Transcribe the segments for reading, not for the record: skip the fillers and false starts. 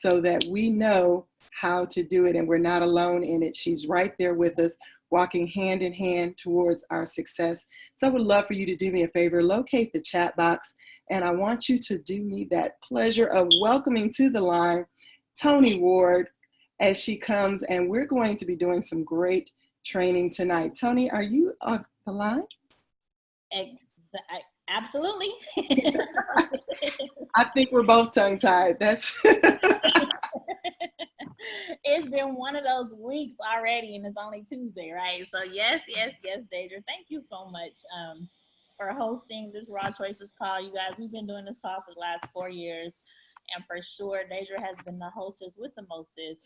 so that we know how to do it and we're not alone in it. She's right there with us, walking hand in hand towards our success. So I would love for you to do me a favor, locate the chat box, and I want you to do me that pleasure of welcoming to the line Toni Ward as she comes, and we're going to be doing some great training tonight. Toni, are you on the line? Absolutely. I think we're both tongue-tied. That's It's been one of those weeks already, and it's only Tuesday, right? So yes, Deidre, thank you so much for hosting this Raw Choices call. You guys, we've been doing this call for the last 4 years, and for sure, Deidre has been the hostess with the mostest,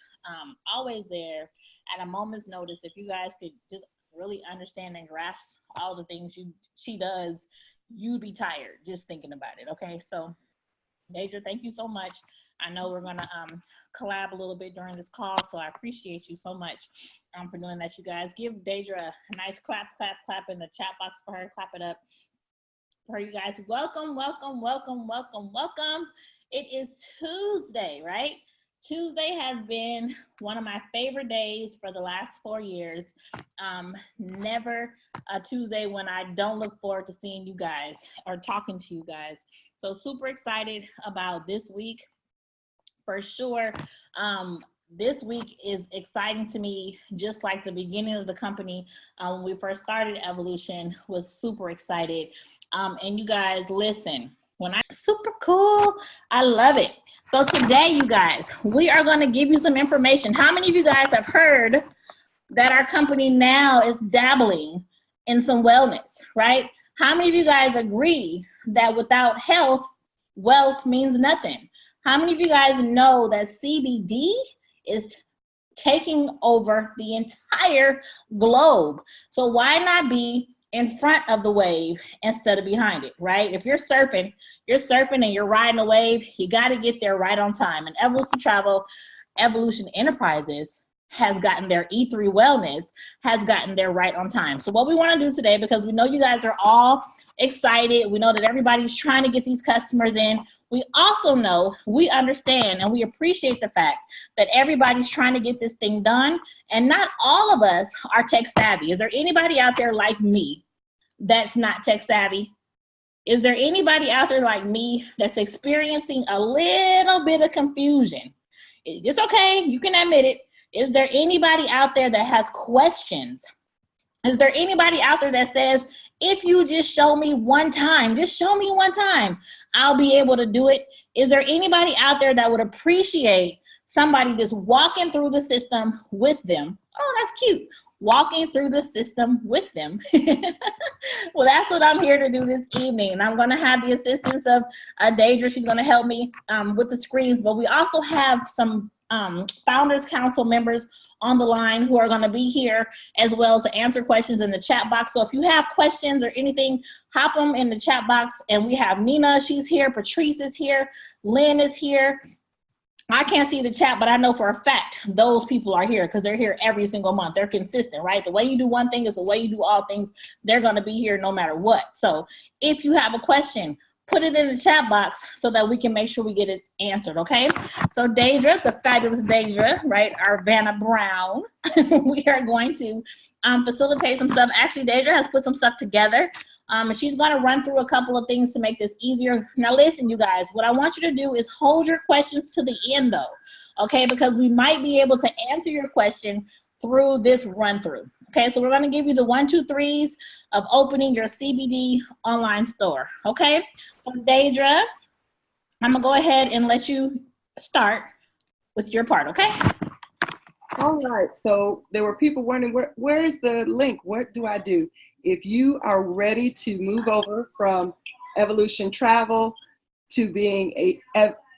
always there at a moment's notice. If you guys could just really understand and grasp all the things she does, you'd be tired just thinking about it. Okay, so Deidre, thank you so much. I know we're gonna collab a little bit during this call, so I appreciate you so much for doing that. You guys, give Deidre a nice clap in the chat box for her. Clap it up for you guys. Welcome. It is Tuesday, right? Tuesday has been one of my favorite days for the last 4 years. Never a Tuesday when I don't look forward to seeing you guys or talking to you guys. So super excited about this week for sure. This week is exciting to me, just like the beginning of the company. When we first started Evolution, was super excited. And you guys, listen, super cool. I love it. So today, you guys, we are going to give you some information. How many of you guys have heard that our company now is dabbling in some wellness, right? How many of you guys agree that without health, wealth means nothing? How many of you guys know that CBD is taking over the entire globe? So why not be in front of the wave instead of behind it, right? If you're surfing and you're riding a wave, you got to get there right on time. And Evolution Enterprises has gotten their E3 Wellness, has gotten there right on time. So what we want to do today, because we know you guys are all excited, we know that everybody's trying to get these customers in. We also know, we understand, and we appreciate the fact that everybody's trying to get this thing done, and not all of us are tech savvy. Is there anybody out there like me that's not tech savvy? Is there anybody out there like me that's experiencing a little bit of confusion? It's okay, you can admit it. Is there anybody out there that has questions? Is there anybody out there that says, if you just show me one time, just show me one time, I'll be able to do it? Is there anybody out there that would appreciate somebody just walking through the system with them? Oh, that's cute. Walking through the system with them. Well, that's what I'm here to do this evening. And I'm going to have the assistance of Deidre. She's going to help me with the screens, but we also have some Founders Council members on the line who are going to be here as well to answer questions in the chat box. So if you have questions or anything, hop them in the chat box. And we have Nina, she's here, Patrice is here, Lynn is here. I can't see the chat, but I know for a fact those people are here because they're here every single month. They're consistent, right? The way you do one thing is the way you do all things. They're going to be here no matter what. So if you have a question, put it in the chat box so that we can make sure we get it answered, okay? So Deidre, the fabulous Deidre, right, our Vanna Brown, we are going to facilitate some stuff. Actually, Deidre has put some stuff together, and she's going to run through a couple of things to make this easier. Now listen, you guys, what I want you to do is hold your questions to the end though, okay? Because we might be able to answer your question through this run through. Okay, so we're going to give you the 1, 2, 3s of opening your CBD online store. Okay, so Deidre, I'm going to go ahead and let you start with your part. Okay. all right. So there were people wondering, where is the link? What do I do? If you are ready to move over from Evolution Travel to being a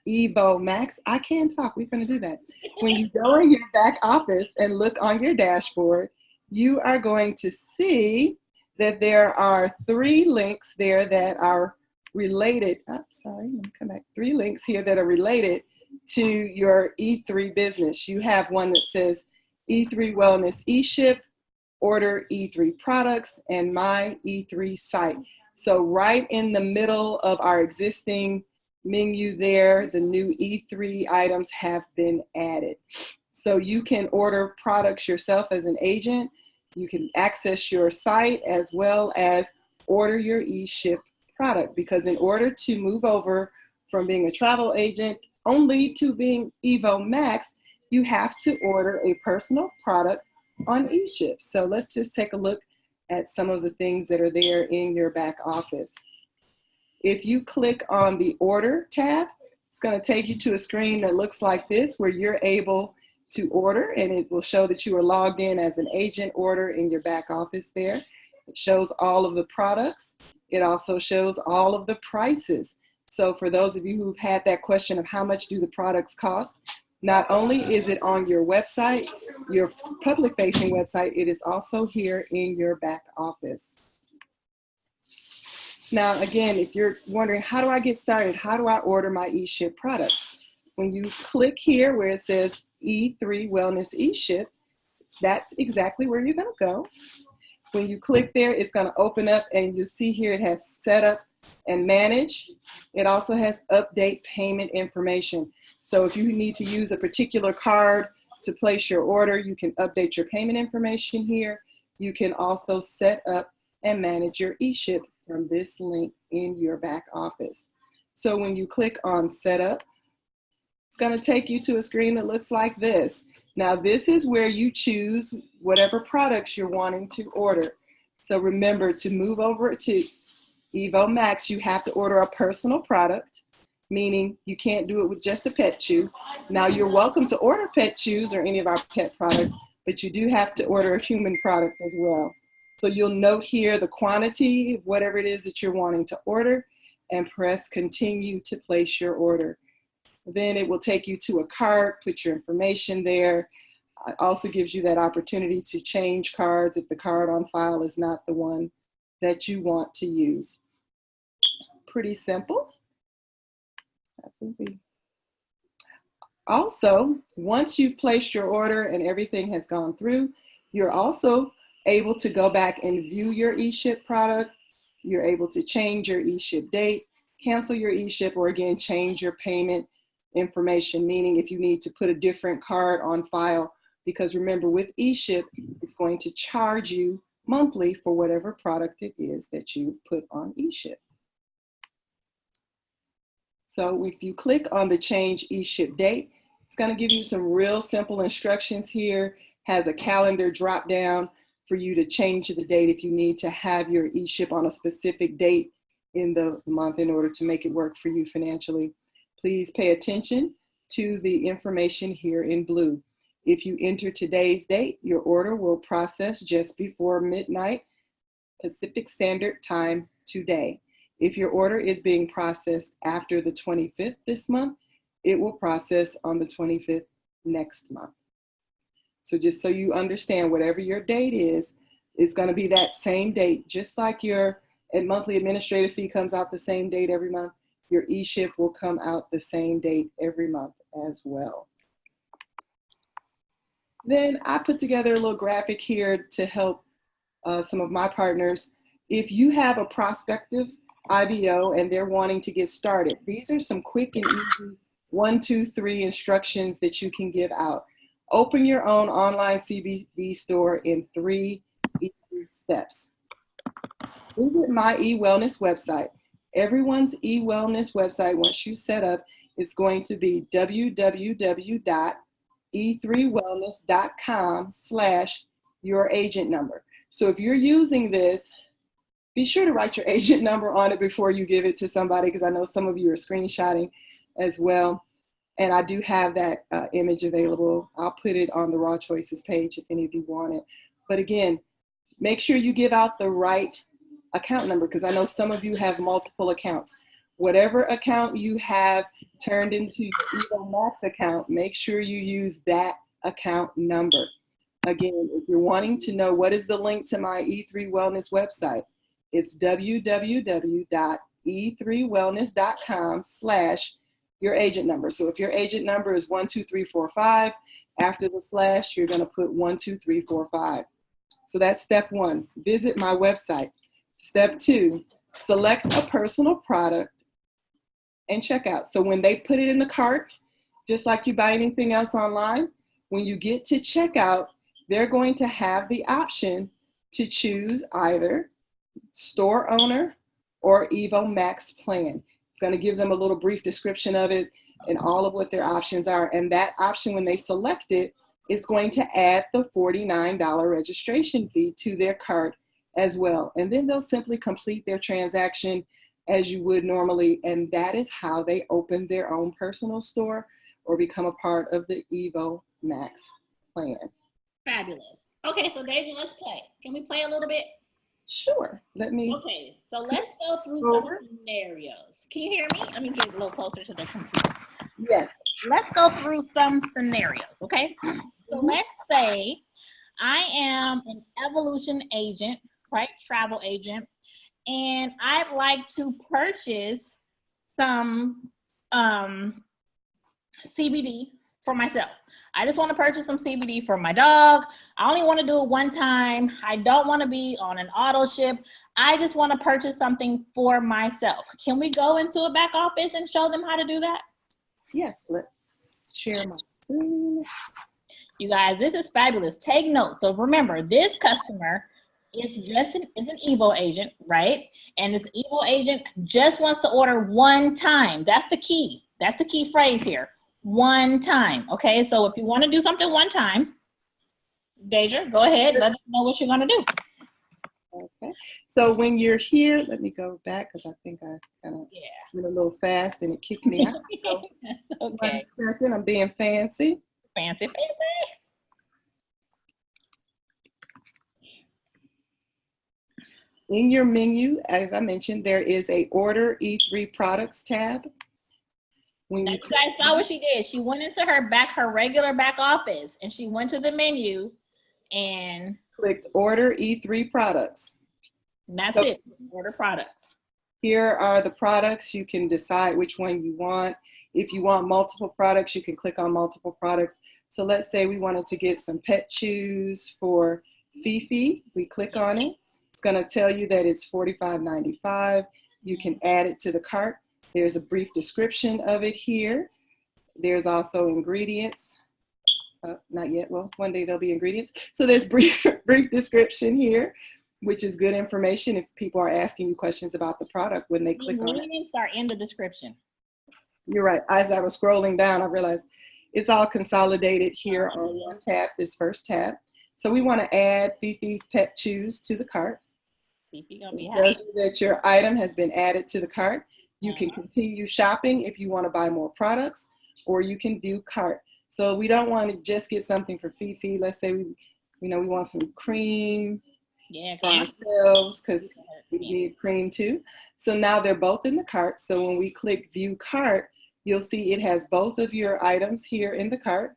Evo Max, I can talk. We're going to do that. When you go in your back office and look on your dashboard, you are going to see that there are 3 links there that are related. Oh, sorry, let me come back. 3 links here that are related to your E3 business. You have one that says E3 Wellness eShip, Order E3 Products, and My E3 Site. So right in the middle of our existing menu there, the new E3 items have been added. So you can order products yourself as an agent. You can access your site as well as order your e-ship product, because in order to move over from being a travel agent only to being Evo Max, you have to order a personal product on eShip. So let's just take a look at some of the things that are there in your back office. If you click on the order tab, it's going to take you to a screen that looks like this, where you're able to order, and it will show that you are logged in as an agent order in your back office there. It shows all of the products. It also shows all of the prices. So for those of you who've had that question of how much do the products cost, not only is it on your website, your public facing website, it is also here in your back office. Now, again, if you're wondering, how do I get started? How do I order my eShip product? When you click here where it says E3 Wellness eShip, that's exactly where you're going to go. When you click there, it's going to open up, and you'll see here it has setup and manage. It also has update payment information. So if you need to use a particular card to place your order, you can update your payment information here. You can also set up and manage your eShip from this link in your back office. So when you click on setup, it's going to take you to a screen that looks like this. Now this is where you choose whatever products you're wanting to order. So remember, to move over to Evo Max, you have to order a personal product, meaning you can't do it with just a pet chew. Now you're welcome to order pet chews or any of our pet products, but you do have to order a human product as well. So you'll note here the quantity of whatever it is that you're wanting to order, and press continue to place your order. Then it will take you to a cart, put your information there. It also gives you that opportunity to change cards if the card on file is not the one that you want to use. Pretty simple. Also, once you've placed your order and everything has gone through, you're also able to go back and view your eShip product. You're able to change your eShip date, cancel your eShip, or again, change your payment information, meaning if you need to put a different card on file, because remember, with eShip, it's going to charge you monthly for whatever product it is that you put on eShip. So if you click on the change eShip date, it's going to give you some real simple instructions here. Has a calendar drop down for you to change the date if you need to have your eShip on a specific date in the month in order to make it work for you financially. Please pay attention to the information here in blue. If you enter today's date, your order will process just before midnight Pacific Standard Time today. If your order is being processed after the 25th this month, it will process on the 25th next month. So just so you understand, whatever your date is, it's going to be that same date, just like your monthly administrative fee comes out the same date every month. Your eShip will come out the same date every month as well. Then I put together a little graphic here to help some of my partners. If you have a prospective IBO and they're wanting to get started, these are some quick and easy 1, 2, 3 instructions that you can give out. Open your own online CBD store in 3 easy steps. Visit my eWellness website. Everyone's eWellness website, once you set up, it's going to be www.e3wellness.com/your-agent-number. So if you're using this, be sure to write your agent number on it before you give it to somebody, because I know some of you are screenshotting as well. And I do have that image available. I'll put it on the Raw Choices page if any of you want it. But again, make sure you give out the right account number, because I know some of you have multiple accounts. Whatever account you have turned into your EvoMax account, make sure you use that account number. Again, if you're wanting to know what is the link to my E3 Wellness website, it's www.e3wellness.com/your-agent-number. So if your agent number is 12345, after the slash, you're going to put 12345. So that's step 1. Visit my website. Step 2, select a personal product and checkout. So when they put it in the cart, just like you buy anything else online, when you get to checkout, they're going to have the option to choose either store owner or Evo Max plan. It's going to give them a little brief description of it and all of what their options are. And that option, when they select it, is going to add the $49 registration fee to their cart as well. And then they'll simply complete their transaction as you would normally. And that is how they open their own personal store or become a part of the Evo Max plan. Fabulous. Okay, so Deja, let's play. Can we play a little bit? Sure. Let me. Okay, so let's go through some scenarios. Can you hear me? Let me get a little closer to the computer. Yes. Let's go through some scenarios, okay? So let's say I am an Evolution agent, right? Travel agent, and I'd like to purchase some CBD for myself. I just want to purchase some CBD for my dog. I only want to do it one time. I don't want to be on an auto ship. I just want to purchase something for myself. Can we go into a back office and show them how to do that? Yes, let's share my screen. You guys, this is fabulous. Take notes. So remember, this customer is an Evo agent, right? And this Evo agent just wants to order one time. That's the key. That's the key phrase here. One time. Okay, so if you want to do something one time, Deja, go ahead. Let us know what you're going to do. Okay. So when you're here, let me go back because I think I kind of went a little fast and it kicked me out. So That's okay. 1 second, I'm being fancy. Fancy. In your menu, as I mentioned, there is a Order E3 Products tab. When you guys saw what she did. She went into her regular back office, and she went to the menu and clicked Order E3 Products. And that's it. Order products. Here are the products. You can decide which one you want. If you want multiple products, you can click on multiple products. So let's say we wanted to get some pet chews for Fifi. We click on it. It's going to tell you that it's $45.95. You can add it to the cart. There's a brief description of it here. There's also ingredients. Not yet. Well, one day there'll be ingredients. So there's brief description here, which is good information if people are asking you questions about the product when they click on it. Ingredients are in the description. You're right. As I was scrolling down, I realized it's all consolidated here on one tab, this first tab. So we want to add Fifi's pet chews to the cart. Fifi gonna be happy. happy. It tells you that your item has been added to the cart. You can continue shopping if you want to buy more products, or you can view cart. So we don't want to just get something for Fifi. Let's say we want some cream for ourselves because we need cream too. So now they're both in the cart. So when we click view cart, you'll see it has both of your items here in the cart.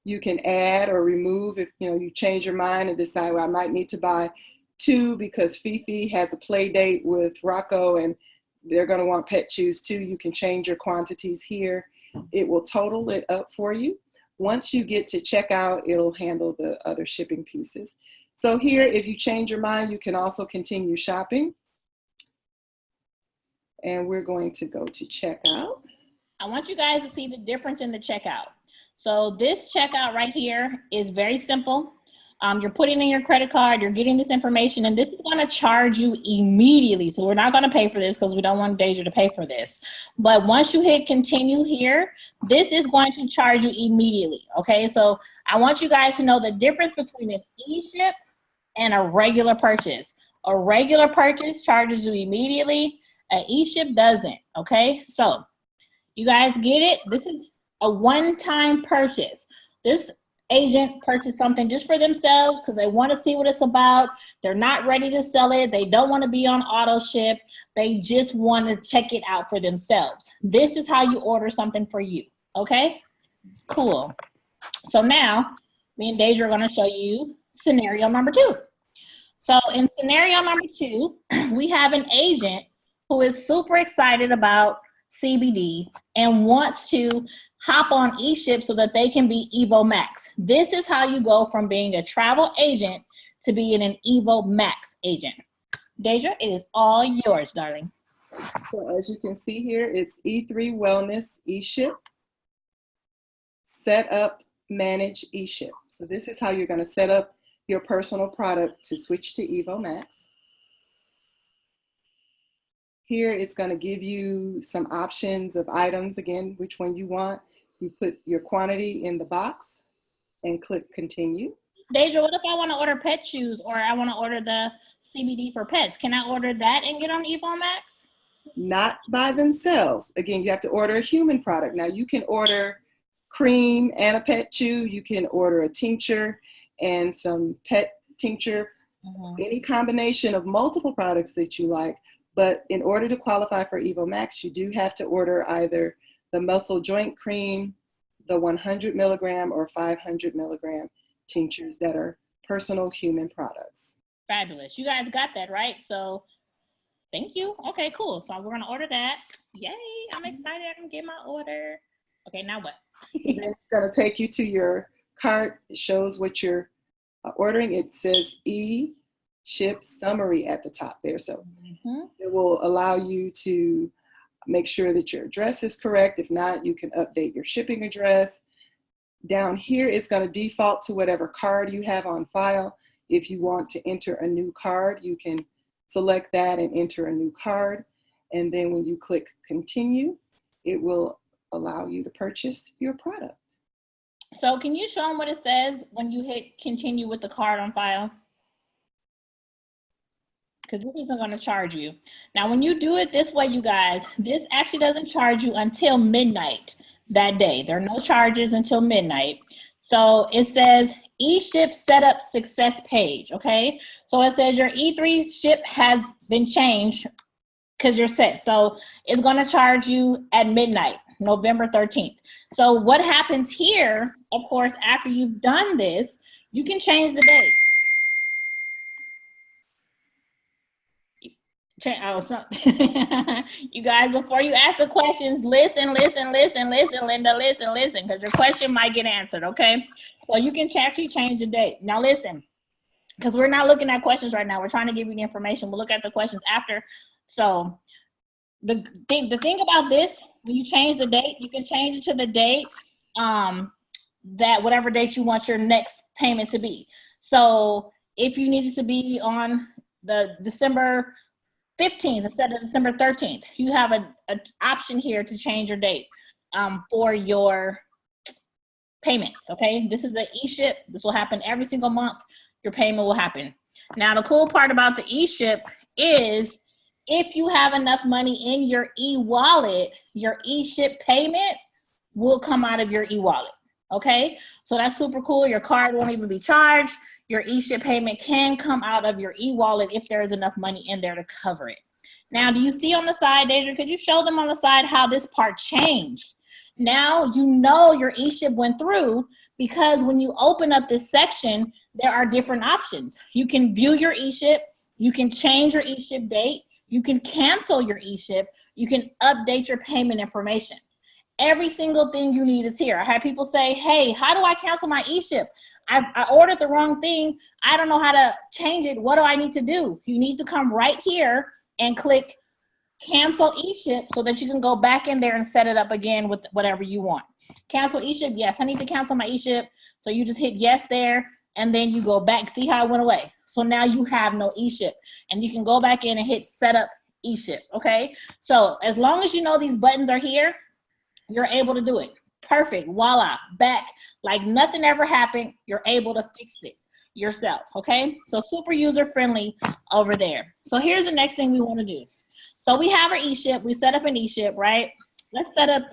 You can add or remove if you change your mind and decide, well, I might need to buy 2 because Fifi has a play date with Rocco and they're going to want pet chews too. You can change your quantities here. It will total it up for you. Once you get to checkout, it'll handle the other shipping pieces. So here, if you change your mind, you can also continue shopping. And we're going to go to checkout. I want you guys to see the difference in the checkout. So this checkout right here is very simple. You're putting in your credit card, you're getting this information, and this is going to charge you immediately. So we're not going to pay for this because we don't want Deja to pay for this. But once you hit continue here, this is going to charge you immediately. Okay, so I want you guys to know the difference between an e-ship and a regular purchase. A regular purchase charges you immediately. An e-ship doesn't. Okay, so you guys get it? This is a one-time purchase. This agent purchased something just for themselves because they want to see what it's about. They're not ready to sell it. They don't want to be on auto ship. They just want to check it out for themselves. This is how you order something for you. Okay, cool. So now me and Deja are going to show you scenario number 2. So in scenario number 2, we have an agent who is super excited about CBD and wants to hop on eShip so that they can be Evo Max. This is how you go from being a travel agent to being an Evo Max agent. Deja, it is all yours, darling. So as you can see here, it's E3 Wellness eShip, set up, manage eShip. So this is how you're going to set up your personal product to switch to Evo Max. Here it's going to give you some options of items, again, which one you want. You put your quantity in the box and click continue. Deja, what if I want to order pet shoes or I want to order the CBD for pets? Can I order that and get on EvoMax? Not by themselves. Again, you have to order a human product. Now you can order cream and a pet chew. You can order a tincture and some pet tincture, any combination of multiple products that you like. But in order to qualify for Evo Max, you do have to order either the muscle joint cream, the 100 milligram or 500 milligram tinctures that are personal human products. Fabulous. You guys got that, right? So thank you. Okay, cool. So we're going to order that. Yay. I'm excited. I can get my order. Okay, now what? Then it's going to take you to your cart. It shows what you're ordering. It says eShip summary at the top there. So it will allow you to make sure that your address is correct. If not, you can update your shipping address. Down here, it's going to default to whatever card you have on file. If you want to enter a new card, you can select that and enter a new card. And then when you click continue, it will allow you to purchase your product. So can you show them what it says when you hit continue with the card on file? Because this isn't going to charge you. Now, when you do it this way, you guys, this actually doesn't charge you until midnight that day. There are no charges until midnight. So it says eShip setup success page, okay? So it says your E3 ship has been changed because you're set. So it's going to charge you at midnight, November 13th. So what happens here, of course, after you've done this, you can change the date. Oh, so you guys, before you ask the questions, listen, Linda, listen, because your question might get answered, okay? So you can actually change the date. Now listen, because we're not looking at questions right now. We're trying to give you the information. We'll look at the questions after. So the thing about this, when you change the date, you can change it to the date that whatever date you want your next payment to be. So if you need it to be on the December 15th instead of December 13th, you have an option here to change your date for your payments, okay? This is the eShip. This will happen every single month. Your payment will happen. Now, the cool part about the eShip is if you have enough money in your e-wallet, your eShip payment will come out of your e-wallet, okay? So that's super cool. Your card won't even be charged. Your eShip payment can come out of your e-wallet if there is enough money in there to cover it. Now, do you see on the side, Deja, could you show them on the side how this part changed? Now you know your eShip went through because when you open up this section, there are different options. You can view your eShip, you can change your eShip date, you can cancel your eShip, you can update your payment information. Every single thing you need is here. I had people say, hey, how do I cancel my eShip? I ordered the wrong thing. I don't know how to change it. What do I need to do? You need to come right here and click cancel eShip so that you can go back in there and set it up again with whatever you want. Cancel eShip, yes, I need to cancel my eShip. So you just hit yes there and then you go back. See how it went away? So now you have no eShip and you can go back in and hit set up eShip, okay? So as long as you know these buttons are here, you're able to do it. Perfect, voila, back like nothing ever happened. You're able to fix it yourself, okay? So super user friendly over there. So here's the next thing we want to do. So we have our eShip, we set up an eShip, right? Let's set up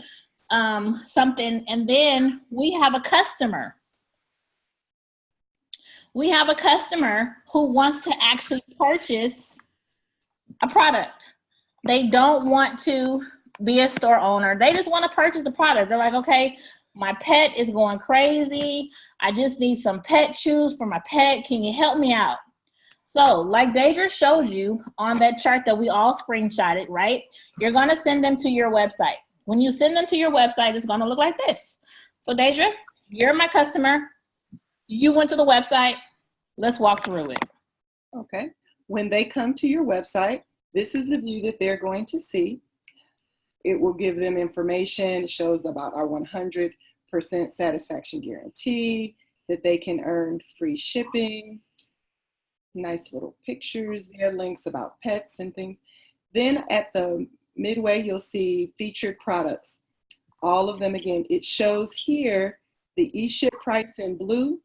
something, and then we have a customer. We have a customer who wants to actually purchase a product. They don't want to be a store owner. They just want to purchase a product. They're like, okay, my pet is going crazy. I just need some pet chews for my pet. Can you help me out? So like Deja showed you on that chart that we all screenshotted, right? You're going to send them to your website. When you send them to your website, it's going to look like this. So Deja, you're my customer. You went to the website. Let's walk through it. Okay. When they come to your website, This is the view that they're going to see. It will give them information. It shows about our 100% satisfaction guarantee, that they can earn free shipping. Nice little pictures there, links about pets and things. Then at the midway, you'll see featured products. All of them again. It shows here the e-ship price in blue,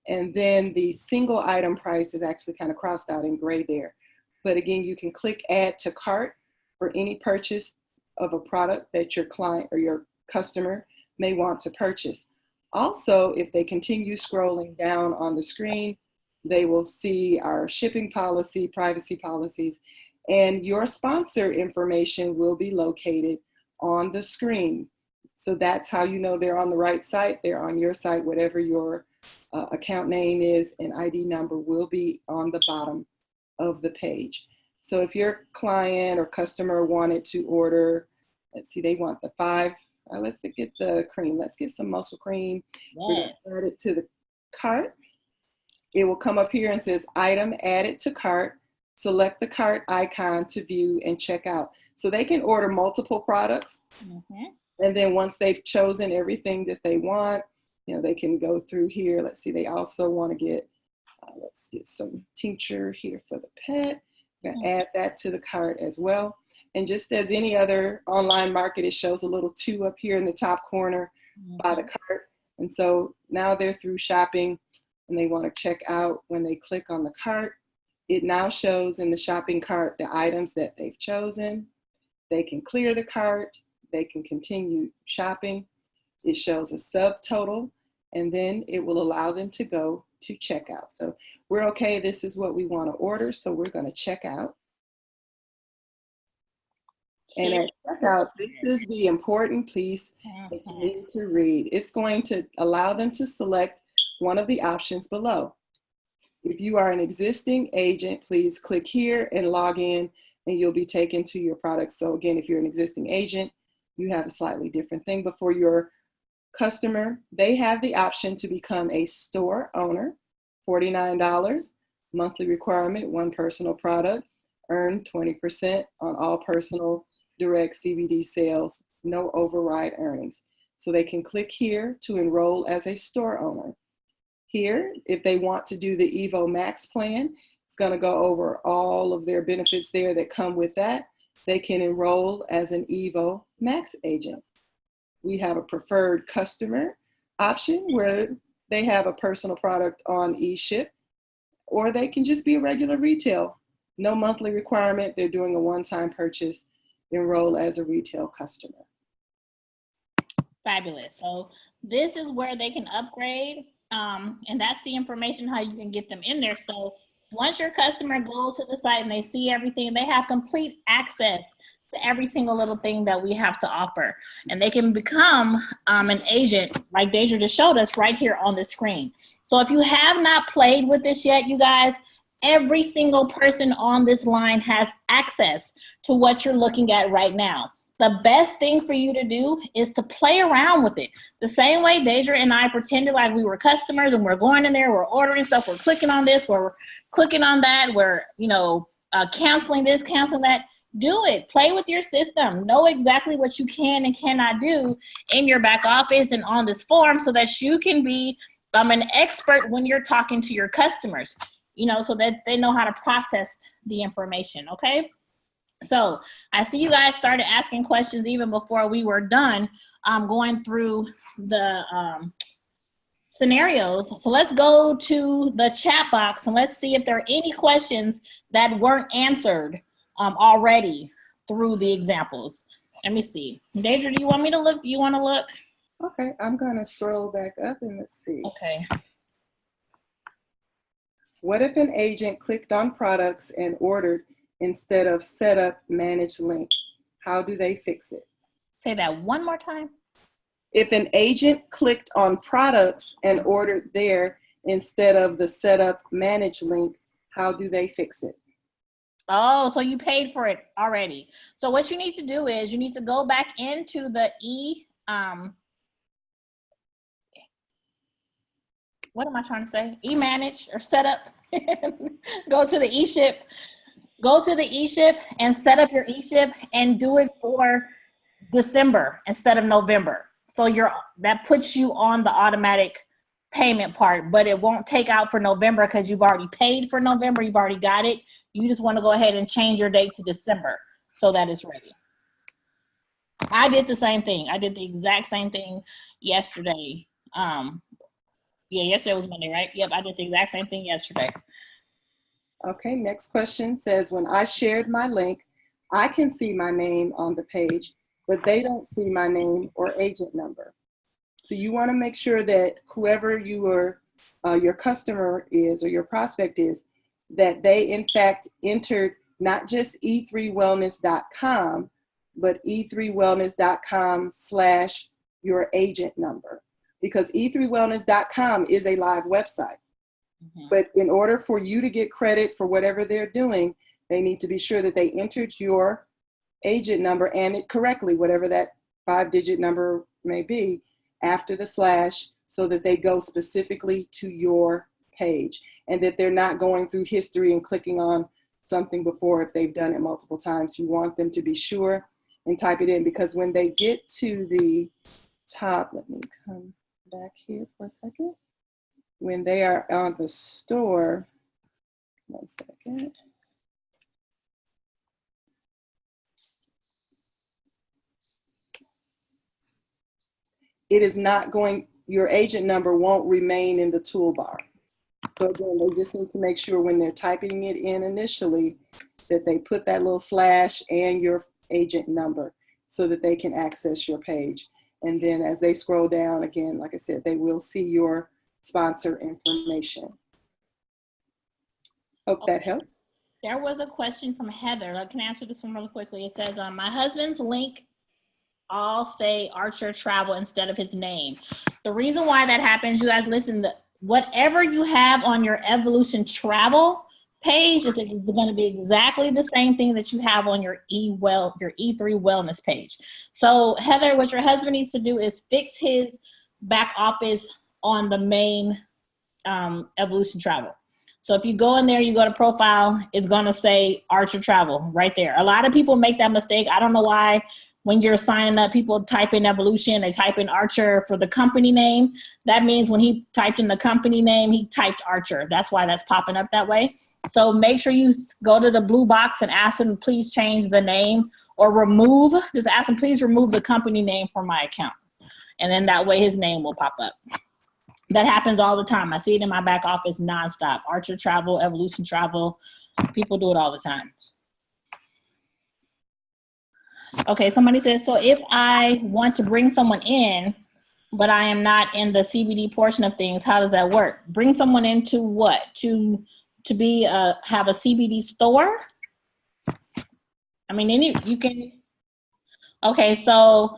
and then the single item price is actually kind of crossed out in gray there. But again, you can click add to cart for any purchase of a product that your client or your customer may want to purchase. Also, if they continue scrolling down on the screen, they will see our shipping policy, privacy policies, and your sponsor information will be located on the screen. So that's how you know they're on the right site. They're on your site, whatever your account name is, and ID number will be on the bottom of the page. So if your client or customer wanted to order, let's see, they want the 5, let's get the cream. Let's get some muscle cream. Yes. We're going to add it to the cart. It will come up here and says item added to cart. Select the cart icon to view and check out. So they can order multiple products. And then once they've chosen everything that they want, you know, they can go through here. Let's see, they also want to get, let's get some tincture here for the pet. I'm going to add that to the cart as well. And just as any other online market, it shows a little 2 up here in the top corner by the cart. And so now they're through shopping and they want to check out. When they click on the cart, it now shows in the shopping cart the items that they've chosen. They can clear the cart. They can continue shopping. It shows a subtotal, and then it will allow them to go to checkout. So we're okay, this is what we want to order, so we're going to check out. And at checkout, this is the important piece that you need to read. It's going to allow them to select one of the options below. If you are an existing agent, please click here and log in, and you'll be taken to your product. So again, if you're an existing agent, you have a slightly different thing. But for your customer, they have the option to become a store owner, $49, monthly requirement, 1 personal product, earn 20% on all personal direct CBD sales, no override earnings. So they can click here to enroll as a store owner. Here, if they want to do the Evo Max plan, it's going to go over all of their benefits there that come with that. They can enroll as an Evo Max agent. We have a preferred customer option where they have a personal product on eShip, or they can just be a regular retail. No monthly requirement. They're doing a one-time purchase. Enroll as a retail customer. Fabulous. So this is where they can upgrade, and that's the information how you can get them in there. So once your customer goes to the site and they see everything, they have complete access to every single little thing that we have to offer. And they can become an agent like Deja just showed us right here on the screen. So if you have not played with this yet, you guys, every single person on this line has access to what you're looking at right now. The best thing for you to do is to play around with it. The same way Deja and I pretended like we were customers and we're going in there, we're ordering stuff, we're clicking on this, we're clicking on that, we're, you know, canceling this, canceling that. Do it. Play with your system. Know exactly what you can and cannot do in your back office and on this form so that you can be an expert when you're talking to your customers, you know, so that they know how to process the information, okay? So I see you guys started asking questions even before we were done going through the scenarios. So let's go to the chat box and let's see if there are any questions that weren't answered already through the examples. Let me see. Deja, do you want me to look? You want to look? Okay, I'm going to scroll back up and let's see. Okay. What if an agent clicked on products and ordered instead of setup manage link? How do they fix it? Say that one more time. If an agent clicked on products and ordered there instead of the setup manage link, how do they fix it? Oh, so you paid for it already. So what you need to do is you need to go back into the what am I trying to say? E-manage or setup. Go to the eShip Go to the eShip and set up your eShip and do it for December instead of November. So that puts you on the automatic payment part, but it won't take out for November because you've already paid for November. You've already got it. You just want to go ahead and change your date to December so that it's ready. I did the same thing. I did the exact same thing yesterday. Yeah, yesterday was Monday, right? Yep, I did the exact same thing yesterday. Okay, next question says, when I shared my link, I can see my name on the page, but they don't see my name or agent number. So you want to make sure that whoever your customer is or your prospect is, that they in fact entered not just e3wellness.com, but e3wellness.com/ your agent number, because e3wellness.com is a live website. But in order for you to get credit for whatever they're doing, they need to be sure that they entered your agent number and it correctly, whatever that 5-digit number may be, after the slash, so that they go specifically to your page and that they're not going through history and clicking on something before if they've done it multiple times. You want them to be sure and type it in, because when they get to the top, let me come back here for a second. When they are on the store, 1 second. It is not going, your agent number won't remain in the toolbar. So again, they just need to make sure when they're typing it in initially that they put that little slash and your agent number so that they can access your page. And then as they scroll down, again, like I said, they will see your sponsor information. Hope that helps. There was a question from Heather. I can answer this one really quickly. It says, my husband's link all say Archer Travel instead of his name. The reason why that happens, you guys listen, whatever you have on your Evolution Travel page is going to be exactly the same thing that you have on your E3 Wellness page. So Heather, what your husband needs to do is fix his back office on the main Evolution Travel. So if you go in there, you go to profile, it's going to say Archer Travel right there. A lot of people make that mistake. I don't know why. When you're signing up, people type in Evolution, they type in Archer for the company name. That means when he typed in the company name, he typed Archer. That's why that's popping up that way. So make sure you go to the blue box and ask him, please change the name, or just ask him, please remove the company name from my account. And then that way his name will pop up. That happens all the time. I see it in my back office nonstop. Archer Travel, Evolution Travel. People do it all the time. Okay, somebody says, so if I want to bring someone in, but I am not in the CBD portion of things, how does that work? Bring someone into what? To be have a CBD store? I mean, you can. Okay, so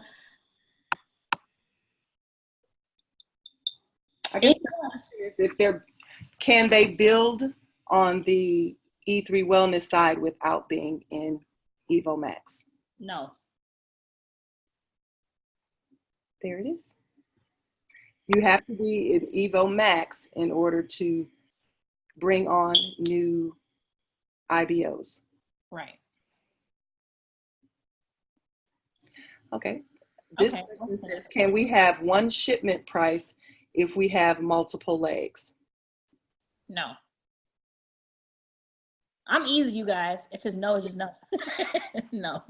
I guess the question is can they build on the E3 Wellness side without being in Evo Max? No. There it is. You have to be in Evo Max in order to bring on new IBOs. Right. Okay. This question says, can we have one shipment price if we have multiple legs? No. I'm easy, you guys. If it's no, it's just no. No.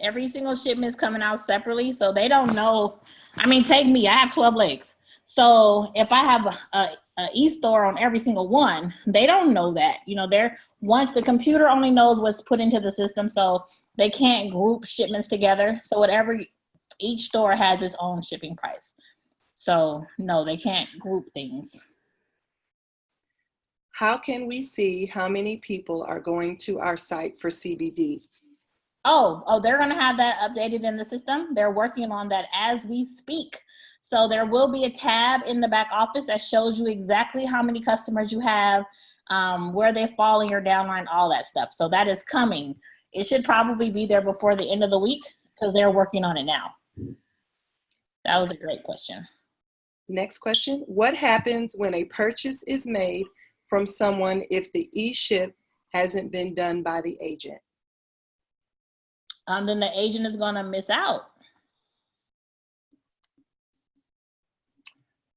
Every single shipment is coming out separately, so they don't know. I mean, take me. I have 12 legs. So if I have a e-store on every single one, they don't know that. You know, once the computer only knows what's put into the system, so they can't group shipments together. So each store has its own shipping price. So no, they can't group things. How can we see how many people are going to our site for CBD? Oh, they're going to have that updated in the system. They're working on that as we speak. So there will be a tab in the back office that shows you exactly how many customers you have, where they fall in your downline, all that stuff. So that is coming. It should probably be there before the end of the week because they're working on it now. That was a great question. Next question. What happens when a purchase is made from someone if the e-ship hasn't been done by the agent? Then the agent is going to miss out.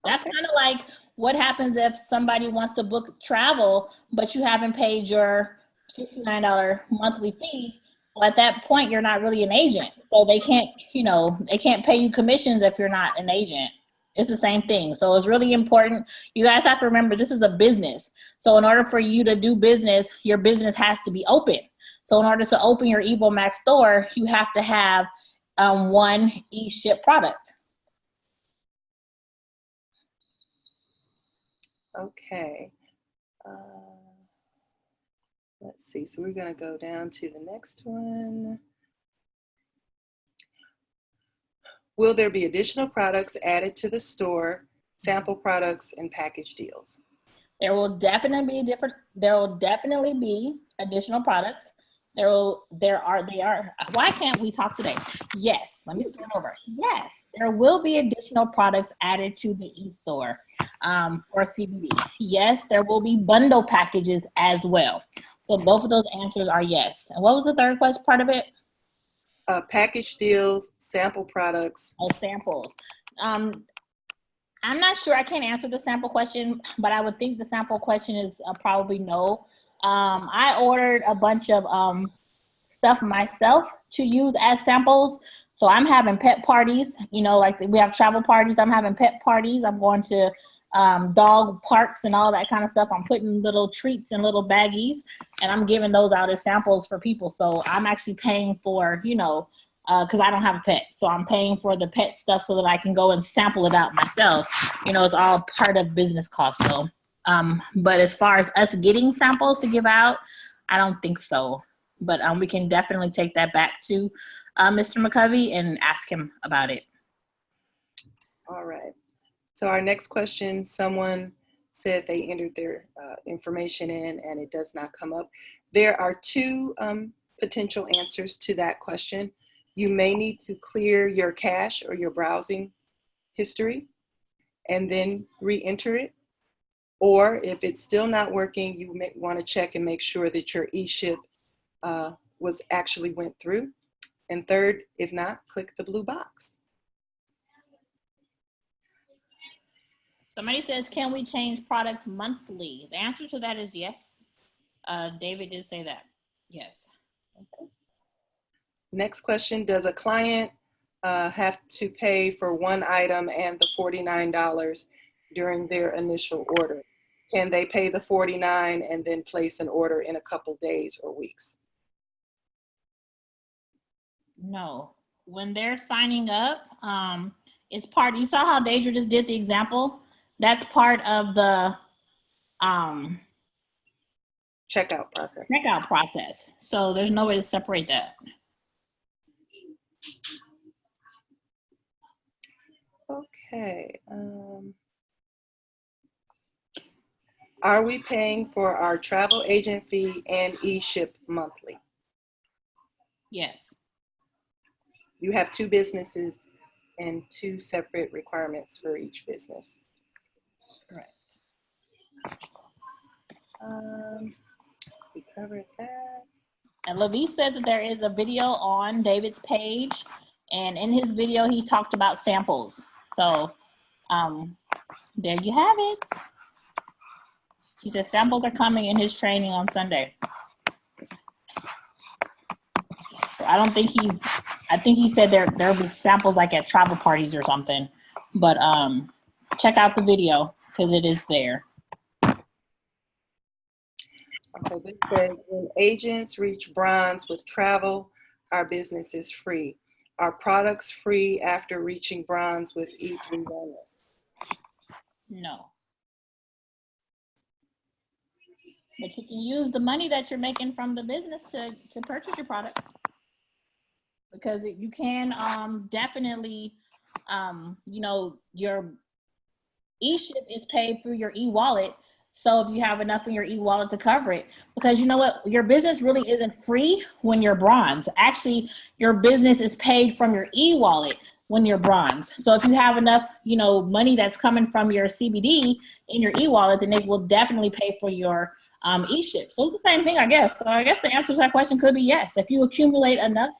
That's Okay. kind of like what happens if somebody wants to book travel, but you haven't paid your $69 monthly fee. Well, at that point, you're not really an agent. So they can't, they can't pay you commissions if you're not an agent. It's the same thing. So it's really important. You guys have to remember this is a business. So in order for you to do business, your business has to be open. So in order to open your EvoMax store, you have to have one e-ship product. Okay. Let's see. So we're going to go down to the next one. Will there be additional products added to the store, sample products, and package deals? There will definitely be additional products. Why can't we talk today? Yes, let me start over. Yes, there will be additional products added to the e-store for CBD. Yes, there will be bundle packages as well. So both of those answers are yes. And what was the third question part of it? Package deals, sample products. Oh, samples. I'm not sure. I can't answer the sample question, but I would think the sample question is probably no. I ordered a bunch of stuff myself to use as samples. So I'm having pet parties, like we have travel parties. I'm having pet parties. I'm going to dog parks and all that kind of stuff. I'm putting little treats in little baggies and I'm giving those out as samples for people. So I'm actually paying for, because I don't have a pet. So I'm paying for the pet stuff so that I can go and sample it out myself. It's all part of business costs. So, but as far as us getting samples to give out, I don't think so. But we can definitely take that back to Mr. McCovey and ask him about it. All right. So our next question, someone said they entered their information in and it does not come up. There are two potential answers to that question. You may need to clear your cache or your browsing history and then re-enter it. Or if it's still not working, you may want to check and make sure that your e-ship was actually went through. And third, if not, click the blue box. Somebody says, can we change products monthly? The answer to that is yes. David did say that. Yes. Okay. Next question, does a client have to pay for one item and the $49 during their initial order? Can they pay the $49 and then place an order in a couple days or weeks? No. When they're signing up, it's part, you saw how Deidre just did the example? That's part of the checkout process. Checkout process. So there's no way to separate that. Okay. Are we paying for our travel agent fee and e-ship monthly? Yes. You have two businesses and two separate requirements for each business. Correct. We covered that. And Levi said that there is a video on David's page, and in his video he talked about samples. So there you have it. He said samples are coming in his training on Sunday. So I don't think I think he said there'll be samples like at travel parties or something. But check out the video because it is there. Okay, this says when agents reach bronze with travel, our business is free. Are products free after reaching bronze with E3 Wellness? No. But you can use the money that you're making from the business to purchase your products. Because you can definitely, you know, your e-ship is paid through your e-wallet. So if you have enough in your e-wallet to cover it, because you know what, your business really isn't free when you're bronze. Actually, your business is paid from your e-wallet when you're bronze. So if you have enough, you know, money that's coming from your CBD in your e-wallet, then they will definitely pay for your e-ship. So it's the same thing, I guess. So I guess the answer to that question could be yes. If you accumulate enough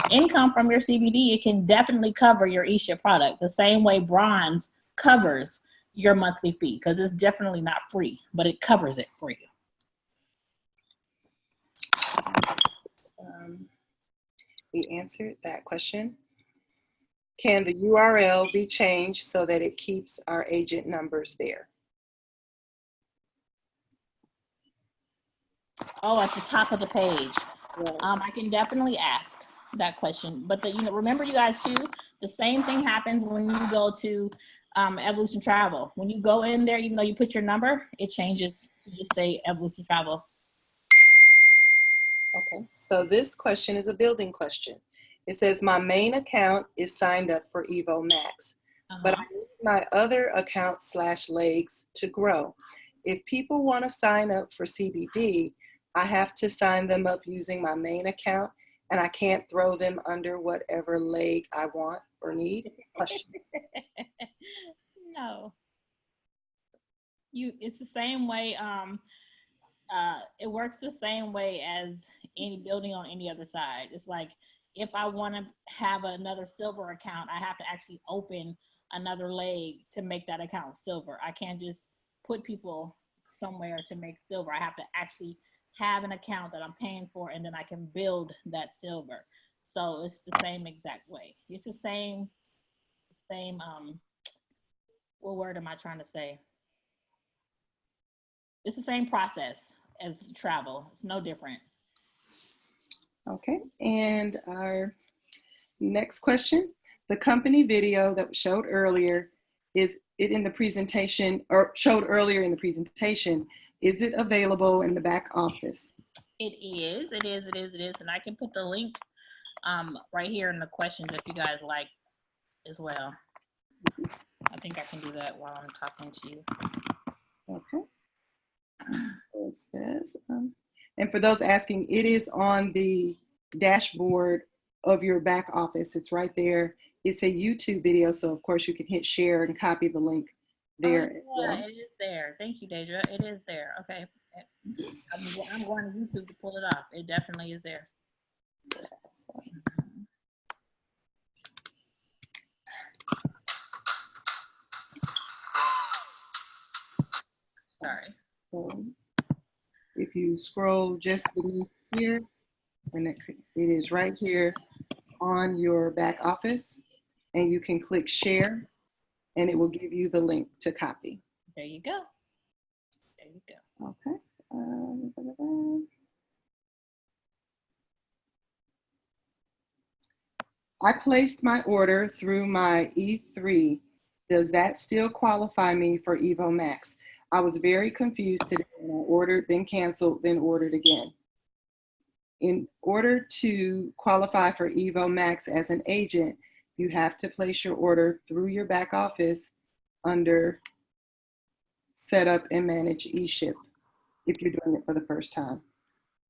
income from your CBD, it can definitely cover your e-ship product the same way bronze covers your monthly fee, because it's definitely not free, but it covers it for you. We answered that question. Can the URL be changed so that it keeps our agent numbers there? Oh, at the top of the page. I can definitely ask that question. But remember, you guys too, the same thing happens when you go to Evolution Travel. When you go in there, even though you put your number, it changes to just say Evolution Travel. Okay, so this question is a building question. It says my main account is signed up for Evo Max, but I need my other account / legs to grow. If people want to sign up for CBD, I have to sign them up using my main account, and I can't throw them under whatever leg I want or need? Question. No. It's the same way. It works the same way as any building on any other side. It's like if I want to have another silver account, I have to actually open another leg to make that account silver. I can't just put people somewhere to make silver. I have to actually have an account that I'm paying for, and then I can build that silver. So it's the same exact way. It's the same what word am I trying to say? It's the same process as travel. It's no different. Okay, and our next question. The company video that showed earlier, is it in the presentation, or showed earlier in the presentation, is it available in the back office? It is. And I can put the link right here in the questions if you guys like as well. I think I can do that while I'm talking to you. Okay. It says, and for those asking, it is on the dashboard of your back office. It's right there. It's a YouTube video, so of course you can hit share and copy the link there. It is there. Thank you, Deidre. It is there. Okay. I'm going to YouTube to pull it off. It definitely is there. Sorry. So if you scroll just beneath here, and it is right here on your back office, and you can click share, and it will give you the link to copy. There you go. There you go. Okay. I placed my order through my E3. Does that still qualify me for Evo Max? I was very confused today when I ordered, then canceled, then ordered again. In order to qualify for Evo Max as an agent, you have to place your order through your back office under Set Up and Manage eShip if you're doing it for the first time.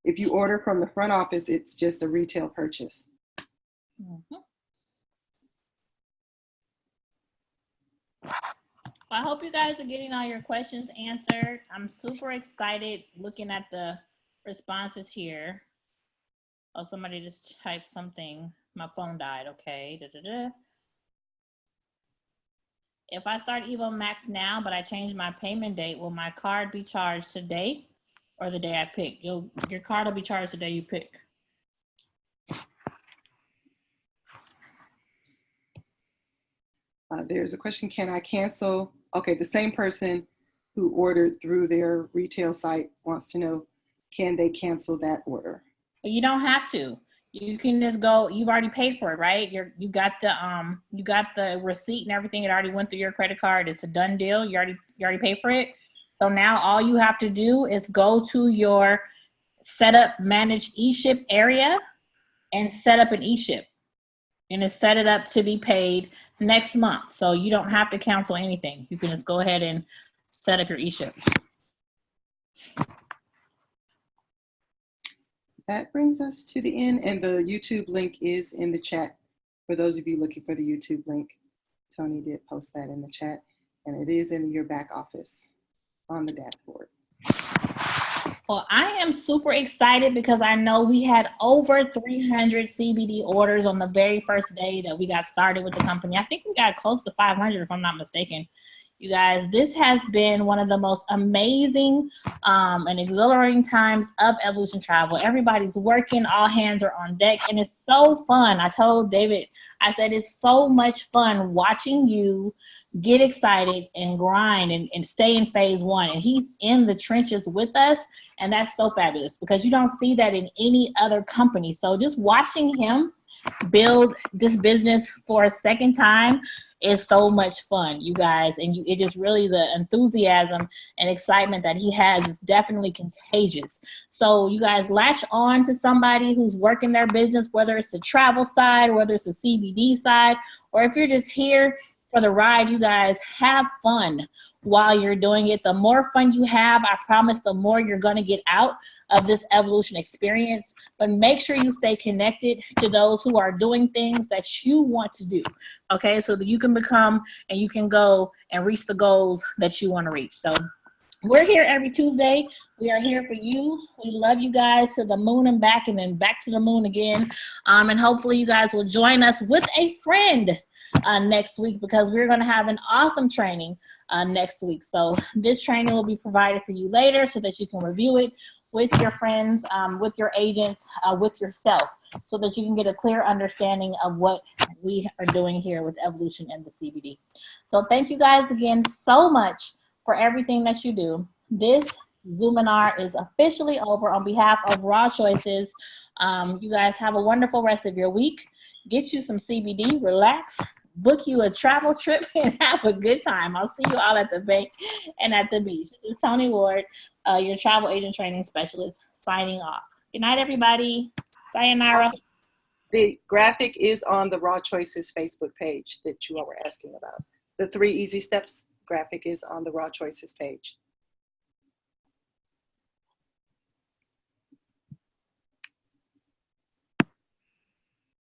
If you order from the front office, it's just a retail purchase. I hope you guys are getting all your questions answered. I'm super excited looking at the responses here. Oh, somebody just typed something. My phone died. Okay. If I start Evo Max now, but I change my payment date, will my card be charged today or the day I pick? Your card will be charged the day you pick. There's a question, can I cancel? Okay, the same person who ordered through their retail site wants to know, can they cancel that order? But you don't have to. You can just go, you've already paid for it, right? You got the receipt and everything. It already went through your credit card. It's a done deal. You already paid for it. So now all you have to do is go to your Set Up Manage eShip area and set up an eShip. And it's set it up to be paid next month. So you don't have to cancel anything. You can just go ahead and set up your eShip. That brings us to the end, and the YouTube link is in the chat. For those of you looking for the YouTube link, Toni did post that in the chat, and it is in your back office on the dashboard. Well, I am super excited because I know we had over 300 CBD orders on the very first day that we got started with the company. I think we got close to 500 if I'm not mistaken. You guys, this has been one of the most amazing and exhilarating times of Evolution Travel. Everybody's working, all hands are on deck, and it's so fun. I told David, I said, it's so much fun watching you get excited and grind and stay in phase one. And he's in the trenches with us, and that's so fabulous because you don't see that in any other company. So just watching him build this business for a second time is so much fun, you guys. And it just really, the enthusiasm and excitement that he has is definitely contagious. So you guys latch on to somebody who's working their business, whether it's the travel side, whether it's the CBD side, or if you're just here for the ride. You guys have fun while you're doing it. The more fun you have, I promise, the more you're going to get out of this evolution experience. But make sure you stay connected to those who are doing things that you want to do, okay, so that you can become and you can go and reach the goals that you want to reach. So we're here every Tuesday. We are here for you. We love you guys to the moon and back, and then back to the moon again. And hopefully you guys will join us with a friend next week, because we're going to have an awesome training next week. So this training will be provided for you later so that you can review it with your friends, with your agents, with yourself, so that you can get a clear understanding of what we are doing here with Evolution and the CBD. So thank you guys again so much for everything that you do. This Zoominar is officially over. On behalf of Raw Choices, you guys have a wonderful rest of your week. Get you some CBD, relax, book you a travel trip, and have a good time. I'll see you all at the bank and at the beach. This is Toni Ward, your travel agent training specialist, signing off. Good night, everybody. Sayonara. The graphic is on the Raw Choices Facebook page that you all were asking about. The 3 easy steps graphic is on the Raw Choices page.